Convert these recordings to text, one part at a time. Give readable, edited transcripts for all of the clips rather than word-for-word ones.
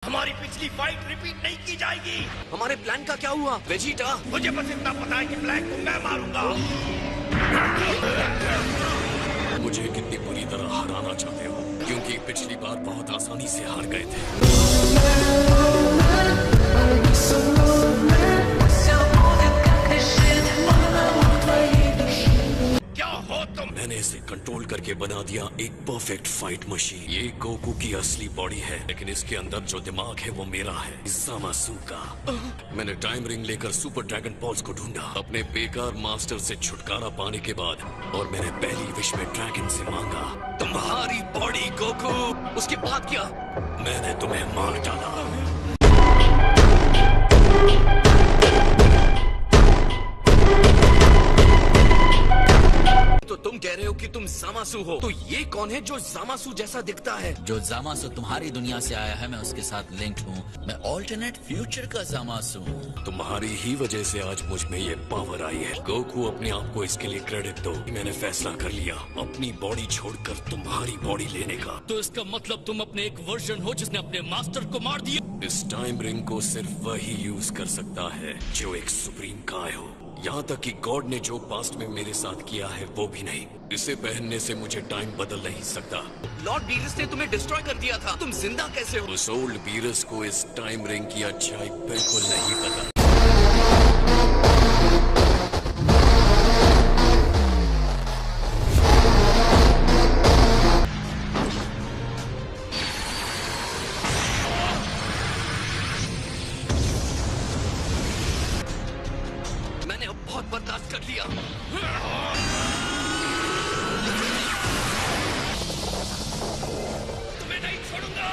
हमारी पिछली fight repeat नहीं की जाएगी। हमारे प्लान का क्या हुआ वेजिटा? मुझे बस इतना पता है कि ब्लैक को मैं मारूंगा। मुझे कितनी बुरी तरह हराना चाहते हो? क्योंकि पिछली बार बहुत आसानी से हार गए थे। क्या हो तुम? मैंने इसे कंट्रोल करके बना दिया एक परफेक्ट फाइट मशीन। ये गोकू की असली बॉडी है, लेकिन इसके अंदर जो दिमाग है वो मेरा है, ज़ामासु का। मैंने टाइम रिंग लेकर सुपर ड्रैगन बॉल्स को ढूंढा अपने बेकार मास्टर से छुटकारा पाने के बाद, और मैंने पहली विश में ड्रैगन से मांगा, तुम्हारी बॉडी गोकू। उसके बाद क्या? मैंने तुम्हें मार डाला। तो तुम कह रहे हो कि तुम ज़ामासु हो, तो ये कौन है जो ज़ामासु जैसा दिखता है? जो ज़ामासु तुम्हारी दुनिया से आया है, मैं उसके साथ लिंक्ड हूँ। मैं ऑल्टरनेट फ्यूचर का ज़ामासु हूँ। तुम्हारी ही वजह से आज मुझ में ये पावर आई है। गोकू, अपने आप को इसके लिए क्रेडिट दो। मैंने फैसला कर लिया अपनी बॉडी छोड़कर तुम्हारी बॉडी लेने का। तो इसका मतलब तुम अपने एक वर्जन हो जिसने अपने मास्टर को मार दिया। इस टाइम रिंग को सिर्फ वही यूज कर सकता है जो एक सुप्रीम काय हो। यहाँ तक कि गॉड ने जो पास्ट में मेरे साथ किया है वो भी नहीं। इसे पहनने से मुझे टाइम बदल नहीं सकता। लॉर्ड बीरस ने तुम्हें डिस्ट्रॉय कर दिया था, तुम जिंदा कैसे हो? उस ओल्ड बीरस को इस टाइम रिंग की अच्छाई बिल्कुल नहीं पता। मैंने अब बहुत बर्दाश्त कर लिया। तुम्हें नहीं छोड़ूंगा।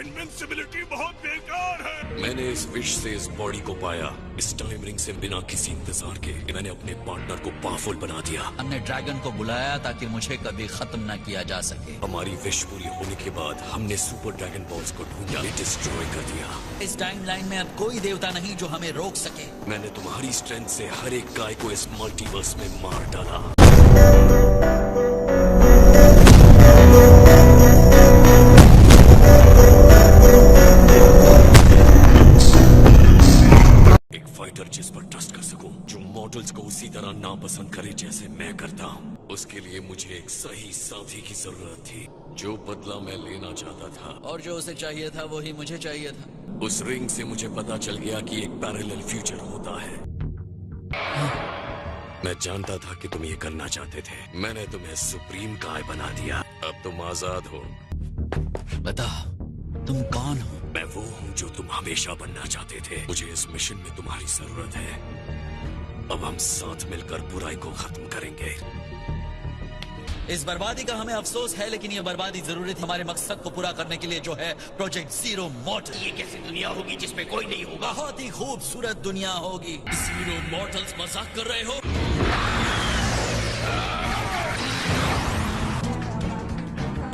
इनविंसिबिलिटी बहुत बेकार है। मैंने इस विश से इस बॉडी को पाया, इस टाइम रिंग से बिना किसी इंतजार के। मैंने अपने पार्टनर को पावरफुल बना दिया। हमने ड्रैगन को बुलाया ताकि मुझे कभी खत्म न किया जा सके। हमारी विश पूरी होने के बाद हमने सुपर ड्रैगन बॉल्स को ढूंढा, डिस्ट्रॉय कर दिया। इस टाइमलाइन में अब कोई देवता नहीं जो हमें रोक सके। मैंने तुम्हारी स्ट्रेंथ से हर एक गाय को इस मल्टीवर्स में मार डाला। एक फाइटर जिस पर ट्रस्ट कर सकूं, जो मॉडल्स को उसी तरह नापसंद करे जैसे मैं करता हूं। उसके लिए मुझे एक सही साथी की जरूरत थी, जो बदला मैं लेना चाहता था। और जो उसे चाहिए था वही मुझे चाहिए था। उस रिंग से मुझे पता चल गया कि एक पैरेलल फ्यूचर होता है। मैं जानता था कि तुम ये करना चाहते थे। मैंने तुम्हें सुप्रीम काय बना दिया। अब तुम आजाद हो। बता, तुम कौन हो? मैं वो हूँ जो तुम हमेशा बनना चाहते थे। मुझे इस मिशन में तुम्हारी जरूरत है। अब हम साथ मिलकर बुराई को खत्म करेंगे। इस बर्बादी का हमें अफसोस है, लेकिन ये बर्बादी जरूरी थी हमारे मकसद को पूरा करने के लिए, जो है प्रोजेक्ट जीरो मॉर्टल। ये कैसी दुनिया होगी जिसमें कोई नहीं होगा? बहुत ही खूबसूरत दुनिया होगी। जीरो मॉर्टल्स मजाक कर रहे हो?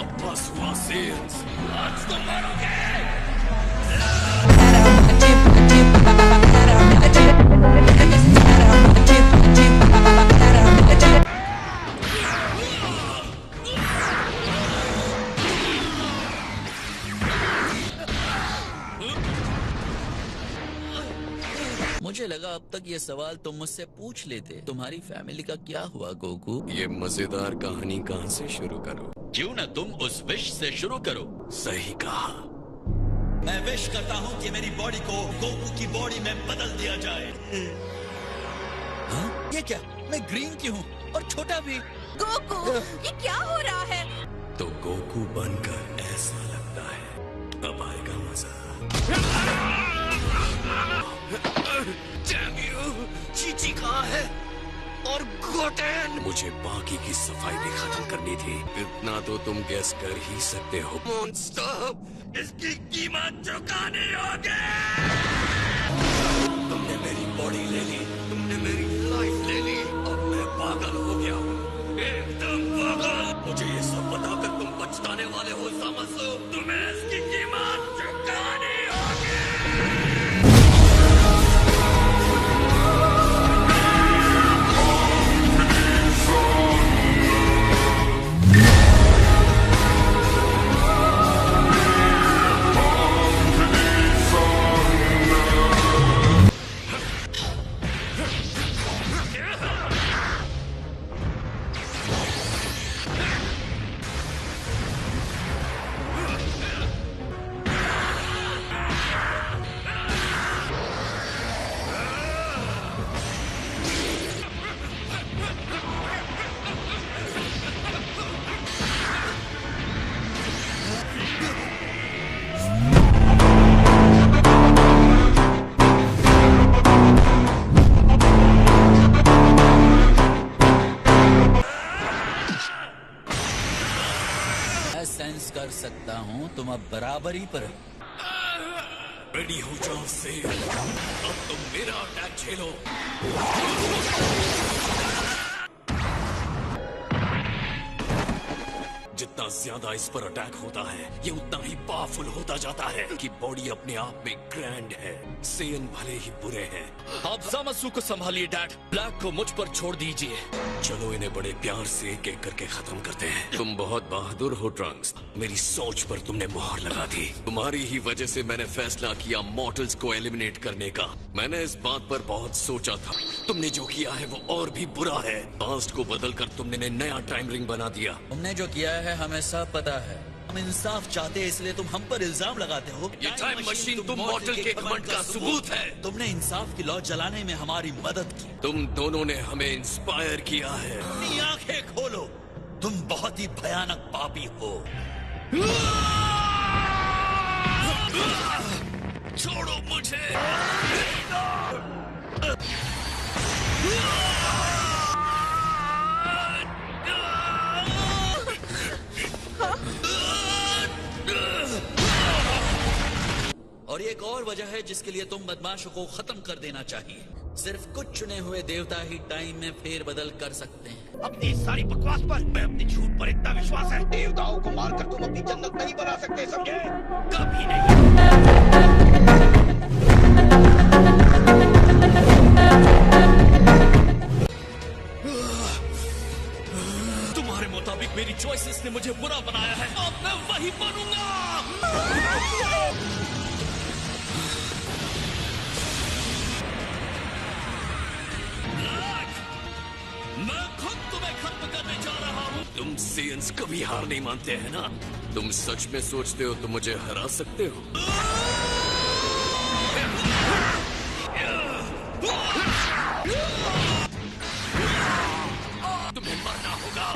अब बस हुआ सेल्स। आज तुम मरोगे। मुझे लगा अब तक ये सवाल तुम मुझसे पूछ लेते। तुम्हारी फैमिली का क्या हुआ गोकू? ये मजेदार कहानी कहाँ से शुरू करो? क्यों न तुम उस विश से शुरू करो। सही कहा। मैं विश करता हूँ कि मेरी बॉडी को गोकू की बॉडी में बदल दिया जाए। हाँ? ये क्या? मैं ग्रीन क्यों हूँ और छोटा भी? गोकू, ये क्या हो रहा है? तो गोकू बनकर ऐसा लगता है। तब आएगा मजा। चीची कहाँ है? और गोटेन? मुझे बाकी की सफाई भी खत्म करनी थी। इतना तो तुम गैस कर ही सकते हो। मॉन्स्टर, इसकी कीमत चुकानी होगी। तुमने मेरी बॉडी ले ली, तुमने मेरी लाइफ ले ली। अब मैं पागल हो गया हूँ, एकदम पागल। मुझे ये सब बताकर तुम पछताने वाले हो ज़ामासु। तुम्हें इसकी कीमत चुकानी होगी। सकता हूँ तुम अब बराबरी पर हो। रेडी हो जाओ से, अब तुम मेरा अटैक झेलो। जितना ज्यादा इस पर अटैक होता है ये उतना ही पावरफुल होता जाता है कि बॉडी अपने आप में ग्रैंड है। सेयन भले ही बुरे हैं। आप ज़ामासु को संभालिए डैड, ब्लैक को मुझ पर छोड़ दीजिए। चलो इन्हें बड़े प्यार से एक एक करके खत्म करते हैं। तुम बहुत बहादुर हो ट्रंक्स, मेरी सोच पर तुमने मोहर लगा दी। तुम्हारी ही वजह से मैंने फैसला किया मॉर्टल्स को एलिमिनेट करने का। मैंने इस बात पर बहुत सोचा था। तुमने जो किया है वो और भी बुरा है। पास्ट को बदलकर तुमने नया टाइम रिंग बना दिया। तुमने जो किया है हमें सब पता है। हम इंसाफ चाहते हैं इसलिए तुम हम पर इल्जाम लगाते हो। ये टाइम मशीन तुम मॉर्टल के घमंड का सबूत है। तुमने इंसाफ की लौ जलाने में हमारी मदद की। तुम दोनों ने हमें इंस्पायर किया है। अपनी आंखें खोलो, तुम बहुत ही भयानक पापी हो। छोड़ो मुझे। और एक और वजह है जिसके लिए तुम बदमाशों को खत्म कर देना चाहिए। सिर्फ कुछ चुने हुए देवता ही टाइम में फेरबदल कर सकते हैं। अपनी सारी बकवास पर मैं अपनी झूठ पर इतना विश्वास है। देवताओं को मारकर तुम अपनी जन्नत नहीं बना सकते, समझे? कभी नहीं। तुम्हारे मुताबिक मेरी चॉइसेस ने मुझे बुरा बनाया है, अब मैं वही बनूंगा। मैं खुद तुम्हें खत्म करने जा रहा हूँ। तुम सेयंस कभी हार नहीं मानते हैं ना? तुम सच में सोचते हो तुम मुझे हरा सकते हो? तुम्हें मरना होगा।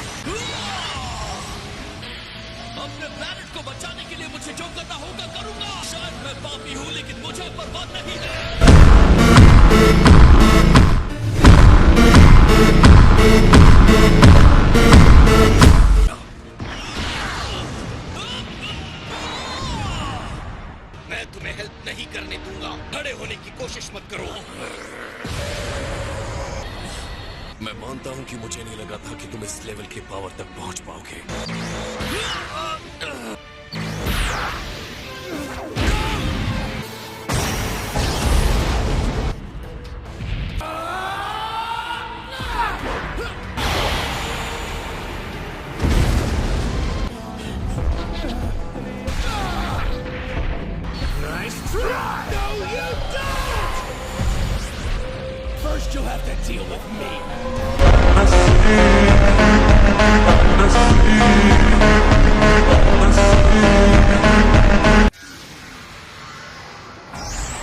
अपने प्लैनेट को बचाने के लिए मुझे जो करना होगा करूंगा। शायद मैं पापी हूँ लेकिन मुझे बर्बाद नहीं है। मैं तुम्हें हेल्प नहीं करने दूंगा। खड़े होने की कोशिश मत करो। मैं मानता हूँ कि मुझे नहीं लगा था कि तुम इस लेवल के पावर तक पहुँच पाओगे। First you'll have to deal with me.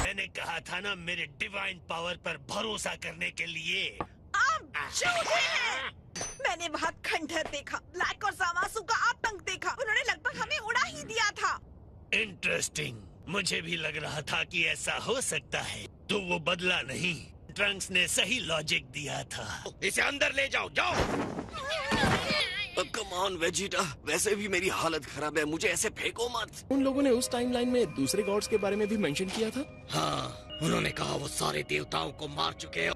मैंने कहा था ना मेरे डिवाइन पावर पर भरोसा करने के लिए। आप झूठे हैं। मैंने बहुत खंडहर देखा, ब्लैक और ज़ामासु का आतंक देखा। उन्होंने लगभग हमें उड़ा ही दिया था। इंटरेस्टिंग। मुझे भी लग रहा था कि ऐसा हो सकता है, तो वो बदला नहीं। ट्रंक्स ने सही लॉजिक दिया था। इसे अंदर ले जाओ, जाओ। कम ऑन वेजिटा, वैसे भी मेरी हालत खराब है, मुझे ऐसे फेंको मत। उन लोगों ने उस टाइमलाइन में दूसरे गॉड्स के बारे में भी मेंशन किया था। हाँ, उन्होंने कहा वो सारे देवताओं को मार चुके हैं।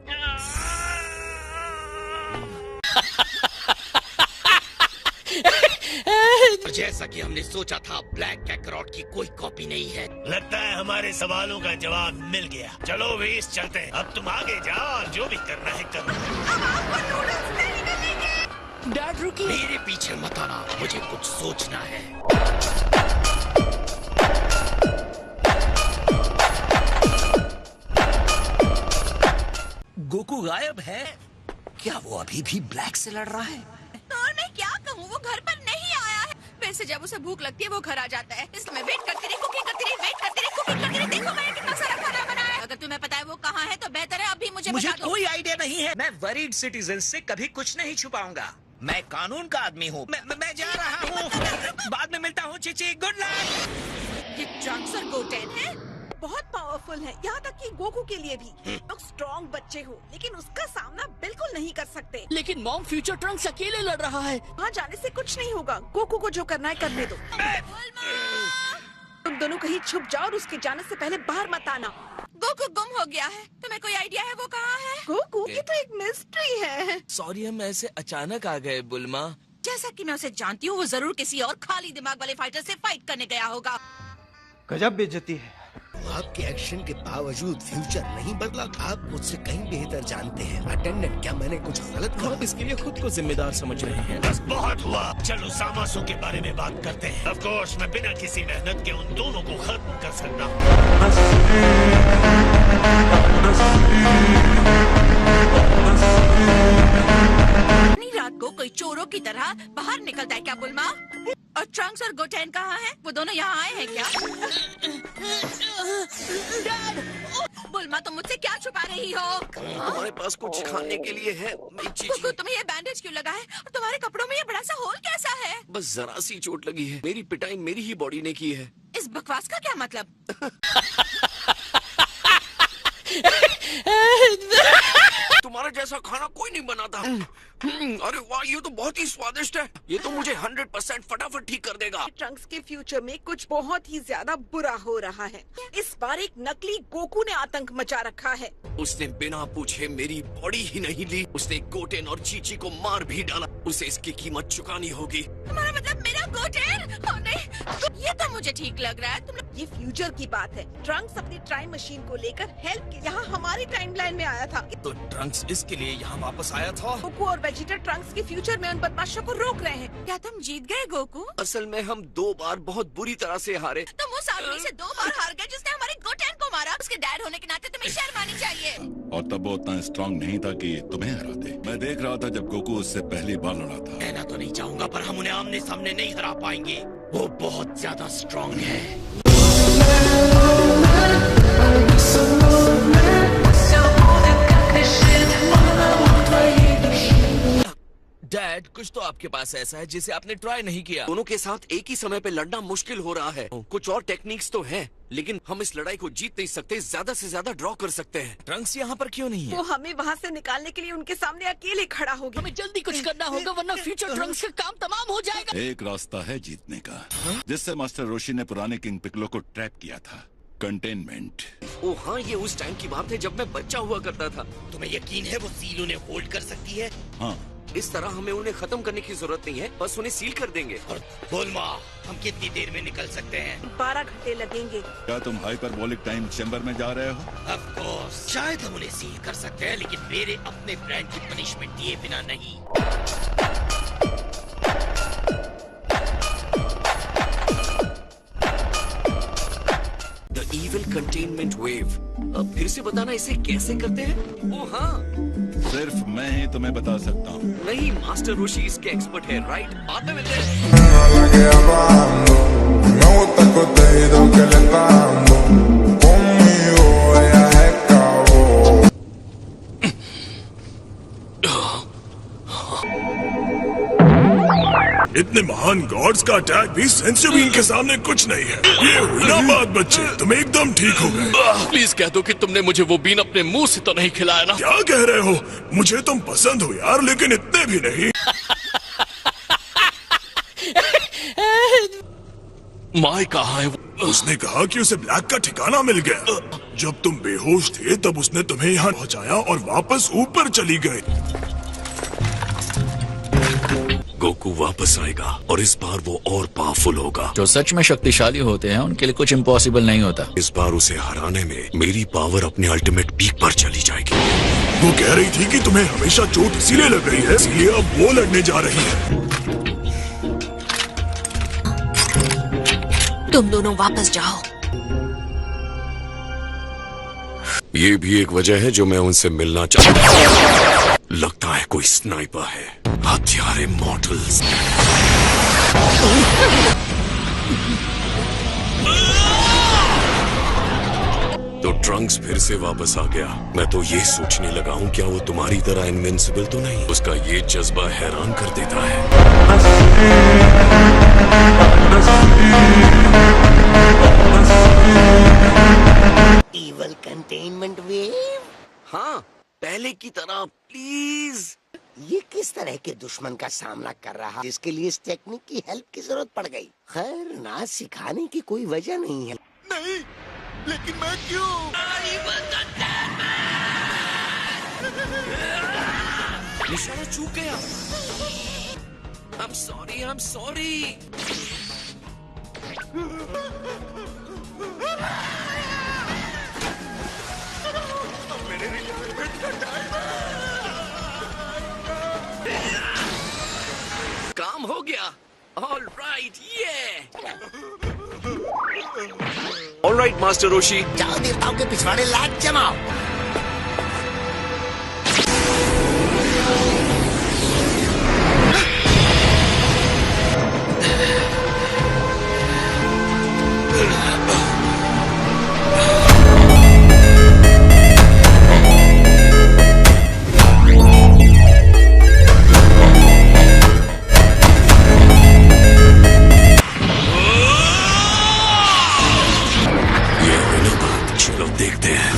और जैसा कि हमने सोचा था, ब्लैक कैकरॉट की कोई कॉपी नहीं है। लगता है हमारे सवालों का जवाब मिल गया। चलो वेस चलते हैं। अब तुम आगे जाओ और जो भी करना है करो। डैड रुकिए। मेरे पीछे मत आना, मुझे कुछ सोचना है। गोकू गायब है क्या? वो अभी भी ब्लैक से लड़ रहा है? और मैं क्या कहूँ, वो घर पर नहीं आया है। वैसे जब उसे भूख लगती है वो घर आ जाता है। इसलिए मैं वेट करती रही, कुकिंग करती रही, वेट करती रही, कुकिंग करती रही। देखो मैंने कितना सारा खाना बनाया है। अगर तुम्हें पता है वो कहाँ है तो बेहतर है अभी मुझे बता दो। कोई आइडिया नहीं है। मैं वरीड सिटीजन से कभी कुछ नहीं छुपाऊंगा। मैं कानून का आदमी हूँ। मैं जा रहा हूँ। बाद में मिलता हूँ, चिची। Good luck. ये ट्रंक्स और गोटेन है। बहुत पावरफुल है, यहाँ तक कि गोकू के लिए भी। लोग स्ट्रॉन्ग बच्चे हो, लेकिन उसका सामना बिल्कुल नहीं कर सकते। लेकिन मॉम फ्यूचर ट्रंक्स अकेले लड़ रहा है। वहाँ जाने से कुछ नहीं होगा, गोकू को जो करना है करने दो। तुम दोनों कहीं छुप जाओ और उसके जाने से पहले बाहर मत आना। गोकू गुम हो गया है, तुम्हें कोई आइडिया है वो कहाँ है? गोकू, ये तो एक मिस्ट्री है। सॉरी, हम ऐसे अचानक आ गए बुल्मा। जैसा कि मैं उसे जानती हूँ, वो जरूर किसी और खाली दिमाग वाले फाइटर से फाइट करने गया होगा। गजब बेइज्जती है। आपके एक्शन के बावजूद फ्यूचर नहीं बदला। आप मुझसे कहीं बेहतर जानते हैं। अटेंडेंट, क्या मैंने कुछ गलत कहा? आप इसके लिए खुद को जिम्मेदार समझ रहे हैं। बस बहुत हुआ, चलो सामासू के बारे में बात करते हैं। ऑफ कोर्स मैं बिना किसी मेहनत के उन दोनों को खत्म कर सकता हूँ। अपनी रात को कोई चोरों की तरह बाहर निकलता है क्या बुल्मा? और ट्रंक्स और गोटेन कहाँ हैं? वो दोनों यहाँ आए हैं क्या? बुल्मा, तुम मुझसे क्या छुपा रही हो? तुम्हारे पास कुछ खाने के लिए है? कुकू, तुम्हें ये बैंडेज क्यों लगा है? और तुम्हारे कपड़ों में ये बड़ा सा होल कैसा है? बस जरा सी चोट लगी है। मेरी पिटाई मेरी ही बॉडी ने की है। इस बकवास का क्या मतलब? तुम्हारा जैसा खाना कोई नहीं बनाता। अरे वाह, ये तो बहुत ही स्वादिष्ट है। ये तो मुझे 100% फटाफट ठीक कर देगा। ट्रंक्स के फ्यूचर में कुछ बहुत ही ज्यादा बुरा हो रहा है। इस बार एक नकली गोकू ने आतंक मचा रखा है। उसने बिना पूछे मेरी बॉडी ही नहीं ली। उसने गोटेन और चीची को मार भी डाला। उसे इसकी कीमत चुकानी होगी। तुम्हारा मतलब मेरा गोटेन? ओह नहीं, ये तो मुझे ठीक लग रहा है। तुम ये फ्यूचर की बात है। ट्रंक्स अपनी टाइम मशीन को लेकर हेल्प के यहाँ हमारी टाइमलाइन में आया था। तो ट्रंक्स इसके लिए यहाँ वापस आया था। गोकू और वेजिटा ट्रंक्स के फ्यूचर में उन बदमाशों को रोक रहे हैं। क्या तुम जीत गए गोकू? असल में हम 2 बार बहुत बुरी तरह से हारे। तुम उस आदमी से 2 बार हार गए जिसने हमारे गोटेन को मारा। उसके डैड होने के नाते तुम्हें शर्म आनी चाहिए। और तब वो उतना स्ट्रांग नहीं था कि तुम्हें हरा दे। मैं देख रहा था जब गोकू उससे पहली बार लड़ा था। कहना तो नहीं चाहूंगा, पर हम उन्हें आमने सामने नहीं हरा पाएंगे। वो बहुत ज्यादा स्ट्रांग है। डैड, कुछ तो आपके पास ऐसा है जिसे आपने ट्राई नहीं किया। दोनों के साथ एक ही समय पे लड़ना मुश्किल हो रहा है। कुछ और टेक्निक्स तो हैं, लेकिन हम इस लड़ाई को जीत नहीं सकते। ज्यादा से ज्यादा ड्रॉ कर सकते हैं। ट्रंक्स यहाँ पर क्यों नहीं है? वो हमें वहाँ से निकालने के लिए उनके सामने अकेले खड़ा हो गया। हमें जल्दी कुछ करना होगा, वरना फ्यूचर ट्रंक्स का काम तमाम हो जाएगा। एक रास्ता है जीतने का, जिससे मास्टर रोशी ने पुराने किंग पिकलो को ट्रैप किया था। कंटेनमेंट। ओ हाँ, ये उस टाइम की बात है जब मैं बच्चा हुआ करता था। तुम्हें यकीन है वो सील उन्हें होल्ड कर सकती है? हाँ, इस तरह हमें उन्हें खत्म करने की जरूरत नहीं है, बस उन्हें सील कर देंगे। और बुल्मा, हम कितनी देर में निकल सकते हैं? 12 घंटे लगेंगे। क्या तुम हाइपरबोलिक टाइम चैम्बर में जा रहे हो? ऑफ कोर्स, शायद हम उन्हें सील कर सकते हैं, लेकिन मेरे अपने फ्रेंड की पनिशमेंट दिए बिना नहीं। The evil containment wave. अब फिर से बताना इसे कैसे करते हैं? ओ हाँ, सिर्फ मैं ही तुम्हें बता सकता हूँ। नहीं, मास्टर रोशी इसके एक्सपर्ट है, राइट? बाद में मिलते हैं। इतने महान गॉड्स का अटैक भी सेंसिबीन के सामने कुछ नहीं है। ये हुई ना बात बच्चे, तुम एकदम ठीक हो गए। प्लीज कह दो कि तुमने मुझे वो बीन अपने मुंह से तो नहीं खिलाया ना? क्या कह रहे हो? मुझे तुम पसंद हो यार, लेकिन इतने भी नहीं। माय कहाँ है? उसने कहा कि उसे ब्लैक का ठिकाना मिल गया। जब तुम बेहोश थे तब उसने तुम्हें यहाँ पहुँचाया और वापस ऊपर चली गई। गोकू वापस आएगा और इस बार वो और पावरफुल होगा। जो सच में शक्तिशाली होते हैं उनके लिए कुछ इम्पॉसिबल नहीं होता। इस बार उसे हराने में मेरी पावर अपने अल्टीमेट पीक पर चली जाएगी। वो कह रही थी कि तुम्हें हमेशा चोट इसीलिए लग रही है, इसलिए अब वो लड़ने जा रही है। तुम दोनों वापस जाओ। ये भी एक वजह है जो मैं उनसे मिलना चाहता हूँ। लगता है कोई स्नाइपर है। हथियारे मॉडल्स। तो ट्रंक्स फिर से वापस आ गया। मैं तो ये सोचने लगा हूँ क्या वो तुम्हारी तरह इनविंसिबल तो नहीं? उसका ये जज्बा हैरान कर देता है। हाँ, पहले की तरह प्लीज। ये किस तरह के दुश्मन का सामना कर रहा जिसके लिए इस टेक्निक की हेल्प की जरूरत पड़ गई? खैर, ना सिखाने की कोई वजह नहीं है। नहीं, लेकिन मैं क्यों? निशाना चूक गया। I'm sorry। काम हो गया। All right, मास्टर रोशी। जाओ देवताओं के पिछवाड़े लात जमाओ। देखते हैं।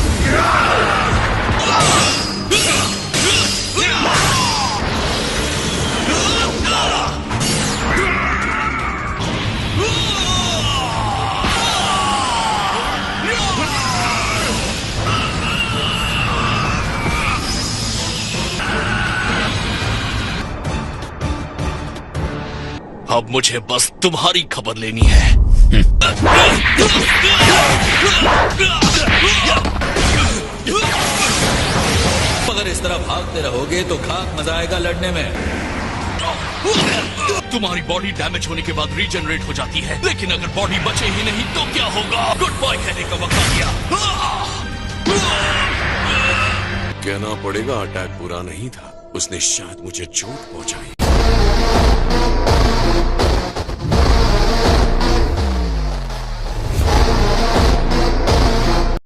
अब मुझे बस तुम्हारी खबर लेनी है। अगर इस तरह भागते रहोगे तो खाक मजा आएगा लड़ने में। तुम्हारी बॉडी डैमेज होने के बाद रीजनरेट हो जाती है, लेकिन अगर बॉडी बचे ही नहीं तो क्या होगा? गुड बाय कहने का वक्त आ गया। कहना पड़ेगा अटैक पूरा नहीं था, उसने शायद मुझे चोट पहुंचाई।